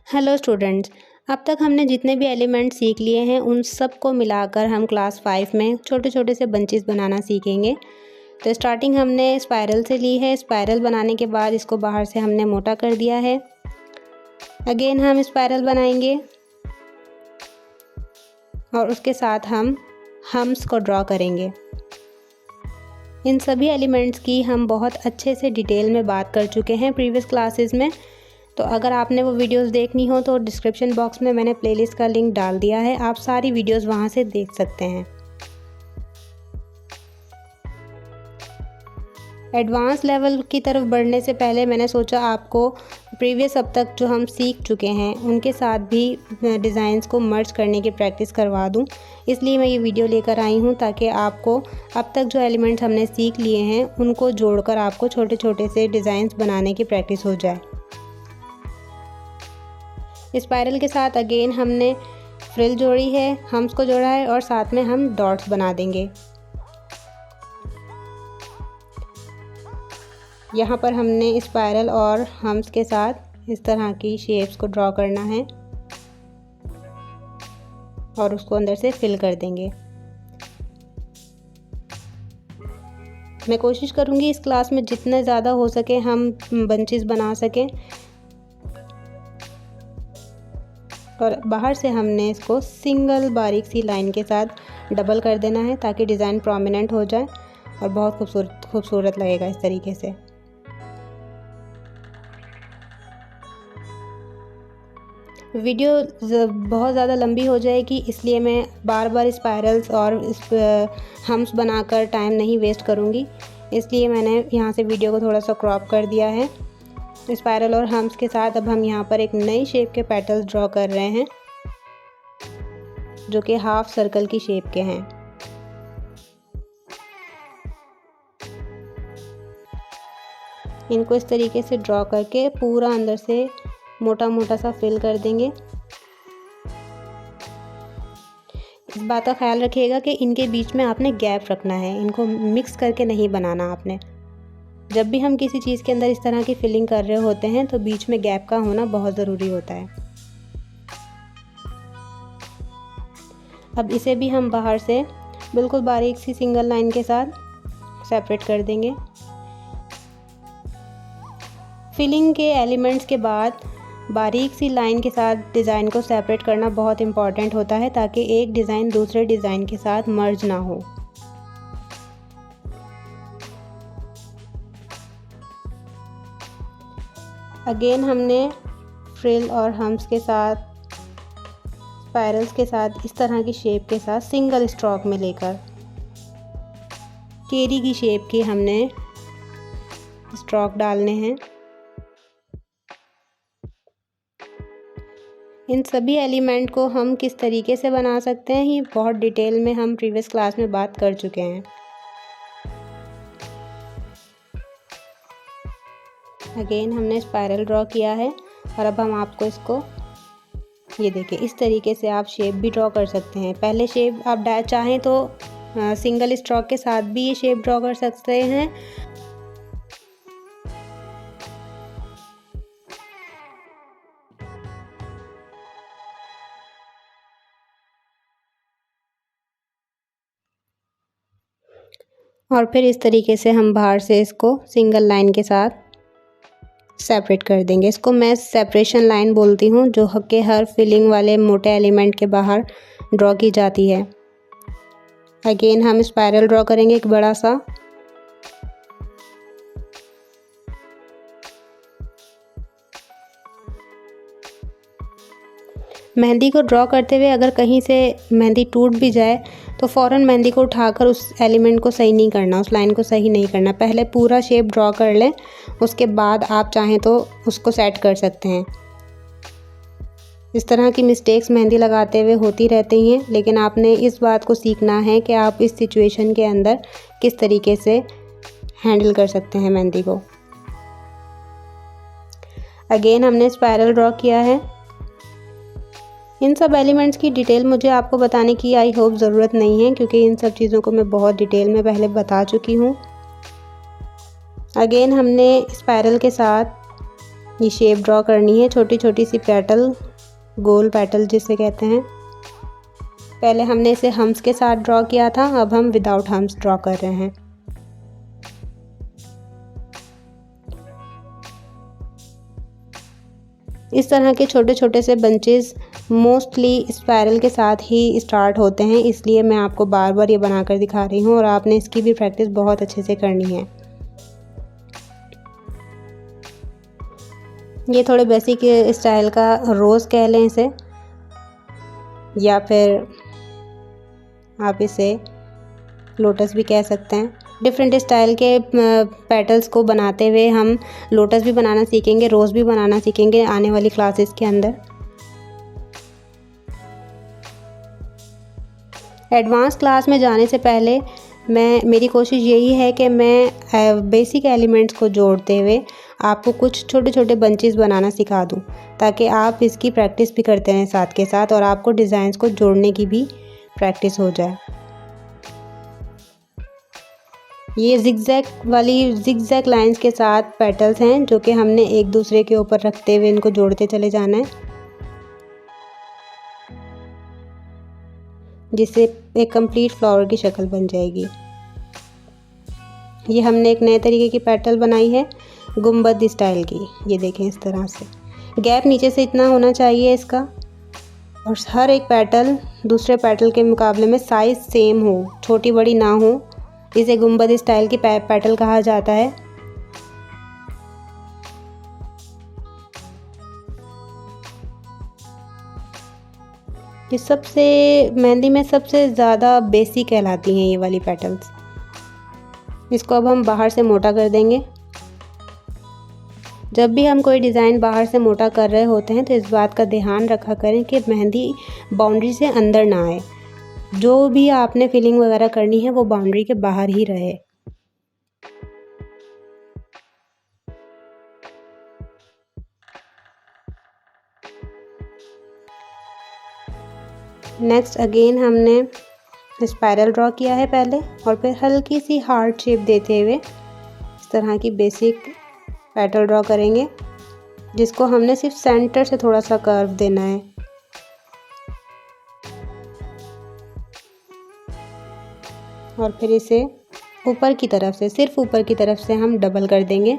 Hello students. अब तक हमने जितने भी एलिमेंट सीख लिए हैं उन सब को मिलाकर हम क्लास 5 में छोटे छोटे से बंचेस बनाना सीखेंगे। तो स्टार्टिंग हमने स्पाइरल से ली है। स्पाइरल बनाने के बाद इसको बाहर से हमने मोटा कर दिया है। अगेन हम स्पाइरल बनाएंगे और उसके साथ हम हम्स को ड्रॉ करेंगे। इन सभी एलिमेंट्स की हम बहुत अच्छे से डिटेल में बात कर चुके हैं प्रीवियस क्लासेस में। तो अगर आपने वो वीडियोस देखनी हो तो डिस्क्रिप्शन बॉक्स में मैंने प्लेलिस्ट का लिंक डाल दिया है, आप सारी वीडियोस वहाँ से देख सकते हैं। एडवांस लेवल की तरफ बढ़ने से पहले मैंने सोचा आपको प्रीवियस अब तक जो हम सीख चुके हैं उनके साथ भी डिज़ाइंस को मर्ज करने की प्रैक्टिस करवा दूं। इसलिए मैं ये वीडियो लेकर आई हूं ताकि आपको अब तक जो एलिमेंट्स हमने सीख लिए हैं उनको जोड़कर आपको छोटे छोटे से डिज़ाइंस बनाने की प्रैक्टिस हो जाए। स्पाइरल के साथ अगेन हमने फ्रिल जोड़ी है, हम्स को जोड़ा है और साथ में हम डॉट्स बना देंगे। यहाँ पर हमने स्पाइरल और हम्स के साथ इस तरह की शेप्स को ड्रॉ करना है और उसको अंदर से फिल कर देंगे। मैं कोशिश करूँगी इस क्लास में जितने ज़्यादा हो सके हम बंचेस बना सकें। और बाहर से हमने इसको सिंगल बारीक सी लाइन के साथ डबल कर देना है ताकि डिज़ाइन प्रोमिनेंट हो जाए और बहुत खूबसूरत लगेगा इस तरीके से। वीडियो बहुत ज़्यादा लंबी हो जाएगी, इसलिए मैं बार बार स्पाइरल्स और हम्स बनाकर टाइम नहीं वेस्ट करूँगी, इसलिए मैंने यहाँ से वीडियो को थोड़ा सा क्रॉप कर दिया है। स्पाइरल और हम्स के साथ अब हम यहाँ पर एक नई शेप के पेटल्स ड्रॉ कर रहे हैं जो कि हाफ सर्कल की शेप के हैं। इनको इस तरीके से ड्रॉ करके पूरा अंदर से मोटा मोटा सा फिल कर देंगे। इस बात का ख्याल रखिएगा कि इनके बीच में आपने गैप रखना है, इनको मिक्स करके नहीं बनाना आपने। जब भी हम किसी चीज़ के अंदर इस तरह की फिलिंग कर रहे होते हैं तो बीच में गैप का होना बहुत ज़रूरी होता है। अब इसे भी हम बाहर से बिल्कुल बारीक सी सिंगल लाइन के साथ सेपरेट कर देंगे। फिलिंग के एलिमेंट्स के बाद बारीक सी लाइन के साथ डिज़ाइन को सेपरेट करना बहुत इम्पॉर्टेंट होता है ताकि एक डिज़ाइन दूसरे डिज़ाइन के साथ मर्ज ना हो। अगेन हमने फ्रिल और हम्स के साथ स्पाइरल्स के साथ इस तरह की शेप के साथ सिंगल स्ट्रोक में लेकर केरी की शेप के हमने स्ट्रोक डालने हैं। इन सभी एलिमेंट को हम किस तरीके से बना सकते हैं ये बहुत डिटेल में हम प्रीवियस क्लास में बात कर चुके हैं। अगेन हमने स्पाइरल ड्रॉ किया है और अब हम आपको इसको ये देखिए इस तरीके से आप शेप भी ड्रॉ कर सकते हैं। पहले शेप आप चाहें तो सिंगल स्ट्रोक के साथ भी ये शेप ड्रॉ कर सकते हैं। और फिर इस तरीके से हम बाहर से इसको सिंगल लाइन के साथ सेपरेट कर देंगे। इसको मैं सेपरेशन लाइन बोलती हूँ जो कि हर फिलिंग वाले मोटे एलिमेंट के बाहर ड्रॉ की जाती है। अगेन हम स्पाइरल ड्रॉ करेंगे एक बड़ा सा। मेहंदी को ड्रॉ करते हुए अगर कहीं से मेहंदी टूट भी जाए तो फ़ौरन मेहंदी को उठाकर उस एलिमेंट को सही नहीं करना, उस लाइन को सही नहीं करना। पहले पूरा शेप ड्रॉ कर लें, उसके बाद आप चाहें तो उसको सेट कर सकते हैं। इस तरह की मिस्टेक्स मेहंदी लगाते हुए होती रहती हैं, लेकिन आपने इस बात को सीखना है कि आप इस सिचुएशन के अंदर किस तरीके से हैंडल कर सकते हैं मेहंदी को। अगेन हमने स्पाइरल ड्रॉ किया है। इन सब एलिमेंट्स की डिटेल मुझे आपको बताने की आई होप ज़रूरत नहीं है क्योंकि इन सब चीज़ों को मैं बहुत डिटेल में पहले बता चुकी हूँ। अगेन हमने स्पाइरल के साथ ये शेप ड्रॉ करनी है, छोटी छोटी सी पेटल, गोल पेटल जिसे कहते हैं। पहले हमने इसे हम्स के साथ ड्रॉ किया था, अब हम विदाउट हम्स ड्रॉ कर रहे हैं। इस तरह के छोटे छोटे से बंचेस मोस्टली स्पायरल के साथ ही स्टार्ट होते हैं, इसलिए मैं आपको बार बार ये बनाकर दिखा रही हूँ और आपने इसकी भी प्रैक्टिस बहुत अच्छे से करनी है। ये थोड़े बेसिक स्टाइल का रोज़ कह लें इसे, या फिर आप इसे लोटस भी कह सकते हैं। डिफरेंट स्टाइल के पेटल्स को बनाते हुए हम लोटस भी बनाना सीखेंगे, रोज़ भी बनाना सीखेंगे आने वाली क्लासेस के अंदर। एडवांस क्लास में जाने से पहले मेरी कोशिश यही है कि मैं बेसिक एलिमेंट्स को जोड़ते हुए आपको कुछ छोटे छोटे बंचेस बनाना सिखा दूं, ताकि आप इसकी प्रैक्टिस भी करते रहें साथ के साथ और आपको डिज़ाइंस को जोड़ने की भी प्रैक्टिस हो जाए। ये जिगजैग लाइंस के साथ पेटल्स हैं जो कि हमने एक दूसरे के ऊपर रखते हुए इनको जोड़ते चले जाना है, जिससे एक कंप्लीट फ्लावर की शक्ल बन जाएगी। ये हमने एक नए तरीके की पेटल बनाई है, गुंबद स्टाइल की। ये देखें, इस तरह से गैप नीचे से इतना होना चाहिए इसका, और हर एक पेटल दूसरे पेटल के मुकाबले में साइज़ सेम हो, छोटी बड़ी ना हो। इसे गुंबद स्टाइल की पेटल कहा जाता है। ये सबसे मेहंदी में सबसे ज़्यादा बेसिक कहलाती हैं ये वाली पेटल्स। इसको अब हम बाहर से मोटा कर देंगे। जब भी हम कोई डिज़ाइन बाहर से मोटा कर रहे होते हैं तो इस बात का ध्यान रखा करें कि मेहंदी बाउंड्री से अंदर ना आए। जो भी आपने फिलिंग वगैरह करनी है वो बाउंड्री के बाहर ही रहे। नेक्स्ट अगेन हमने स्पाइरल ड्रॉ किया है पहले, और फिर हल्की सी हार्ट शेप देते हुए इस तरह की बेसिक पेटल ड्रॉ करेंगे, जिसको हमने सिर्फ सेंटर से थोड़ा सा कर्व देना है। और फिर इसे ऊपर की तरफ से, सिर्फ ऊपर की तरफ से हम डबल कर देंगे।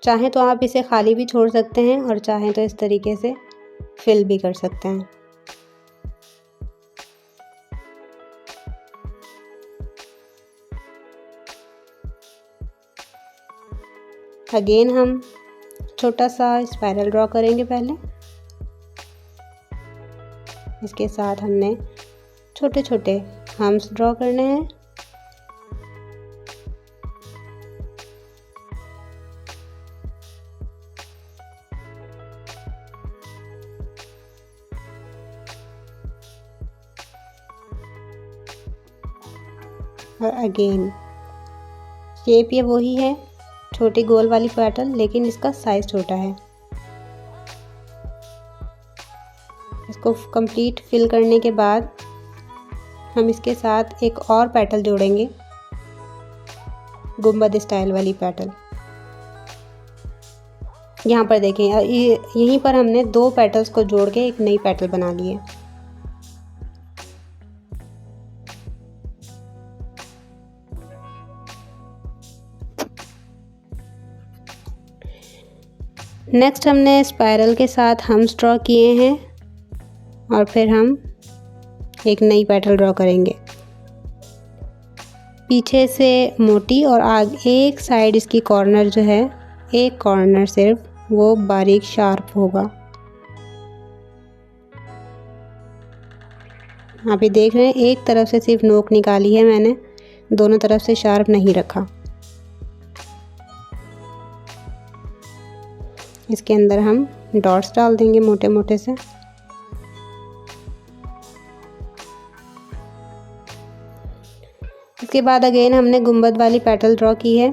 चाहें तो आप इसे खाली भी छोड़ सकते हैं और चाहें तो इस तरीके से फिल भी कर सकते हैं। अगेन हम छोटा सा स्पाइरल ड्रॉ करेंगे पहले। इसके साथ हमने छोटे छोटे हम्स ड्रॉ करने हैं। और अगेन शेप ये वही है, छोटी गोल वाली पेटल, लेकिन इसका साइज़ छोटा है। इसको कंप्लीट फिल करने के बाद हम इसके साथ एक और पेटल जोड़ेंगे, गुंबद स्टाइल वाली पेटल। यहाँ पर देखें, यहीं पर हमने दो पेटल्स को जोड़ के एक नई पेटल बना ली है। नेक्स्ट हमने स्पाइरल के साथ हम्स ड्रॉ किए हैं और फिर हम एक नई पेटल ड्रॉ करेंगे। पीछे से मोटी और आगे एक साइड इसकी कॉर्नर जो है, एक कॉर्नर सिर्फ वो बारीक शार्प होगा। आप ये देख रहे हैं, एक तरफ से सिर्फ नोक निकाली है मैंने, दोनों तरफ से शार्प नहीं रखा। इसके अंदर हम डॉट्स डाल देंगे मोटे मोटे से। इसके बाद अगेन हमने गुंबद वाली पेटल ड्रॉ की है।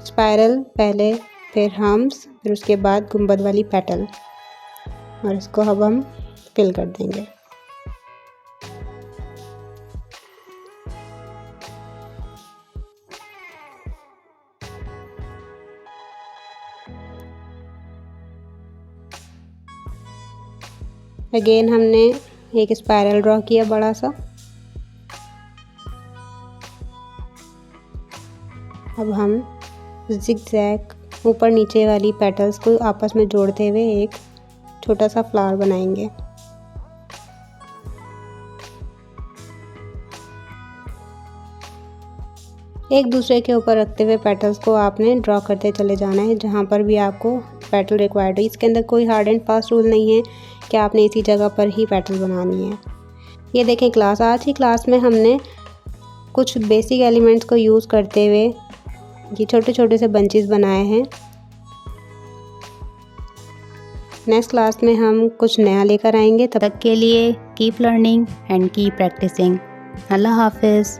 स्पाइरल पहले, फिर हम्स, फिर उसके बाद गुंबद वाली पेटल, और इसको अब हम फिल कर देंगे। अगेन हमने एक स्पाइरल ड्रॉ किया बड़ा सा। अब हम जिगजैग ऊपर नीचे वाली पेटल्स को आपस में जोड़ते हुए एक छोटा सा फ्लावर बनाएंगे। एक दूसरे के ऊपर रखते हुए पेटल्स को आपने ड्रॉ करते चले जाना है जहाँ पर भी आपको पेटल रिक्वायर्ड है। इसके अंदर कोई हार्ड एंड फास्ट रूल नहीं है कि आपने इसी जगह पर ही पेटल बनानी है। ये देखें क्लास, आज की क्लास में हमने कुछ बेसिक एलिमेंट्स को यूज़ करते हुए ये छोटे छोटे से बंचेस बनाए हैं। नेक्स्ट क्लास में हम कुछ नया लेकर आएंगे। तब तक के लिए keep learning and keep practicing. अल्लाह हाफिज़।